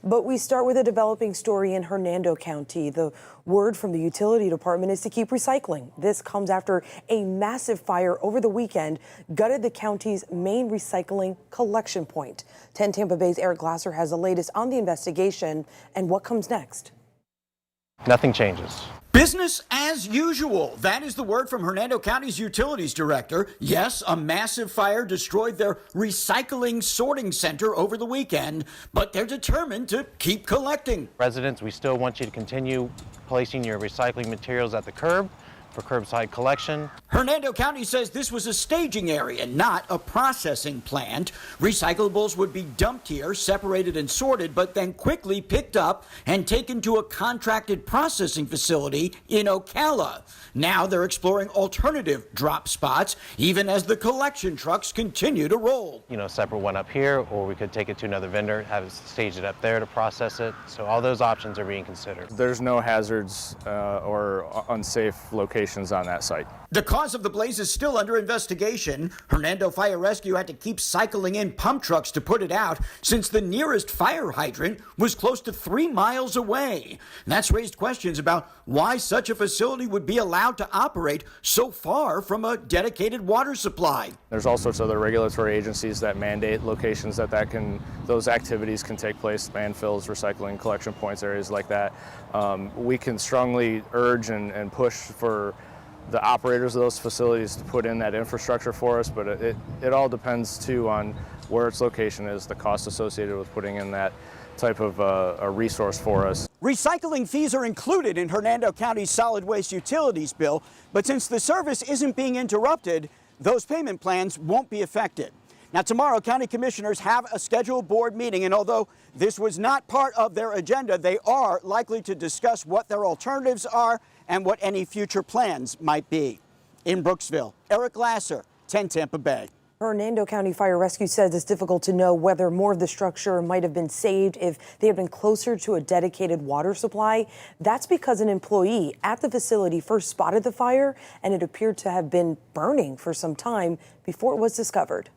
But we start with a developing story in Hernando County. The word from the utility department is to keep recycling. This comes after a massive fire over the weekend gutted the county's main recycling collection point. 10 Tampa Bay's Eric Glasser has the latest on the investigation and what comes next. Nothing changes. Business as usual. That is the word from Hernando County's utilities director. Yes, a massive fire destroyed their recycling sorting center over the weekend, but they're determined to keep collecting. Residents, we still want you to continue placing your recycling materials at the curb for curbside collection. Hernando County says this was a staging area, not a processing plant. Recyclables would be dumped here, separated and sorted, but then quickly picked up and taken to a contracted processing facility in Ocala. Now they're exploring alternative drop spots, even as the collection trucks continue to roll. Separate one up here, or we could take it to another vendor, have it staged it up there to process it. So all those options are being considered. There's no hazards or unsafe locations on that site. The cause of the blaze is still under investigation. Hernando Fire Rescue had to keep cycling in pump trucks to put it out since the nearest fire hydrant was close to 3 miles away. And that's raised questions about why such a facility would be allowed to operate so far from a dedicated water supply. There's all sorts of other regulatory agencies that mandate locations those activities can take place, landfills, recycling, collection points, areas like that. We can strongly urge and push for the operators of those facilities to put in that infrastructure for us, but it all depends too on where its location is, the cost associated with putting in that type of a resource for us. Recycling fees are included in Hernando County's solid waste utilities bill, but since the service isn't being interrupted, those payment plans won't be affected. Now, tomorrow, county commissioners have a scheduled board meeting, and although this was not part of their agenda, they are likely to discuss what their alternatives are and what any future plans might be. In Brooksville, Eric Glasser, 10 Tampa Bay. Hernando County Fire Rescue says it's difficult to know whether more of the structure might have been saved if they had been closer to a dedicated water supply. That's because an employee at the facility first spotted the fire, and it appeared to have been burning for some time before it was discovered.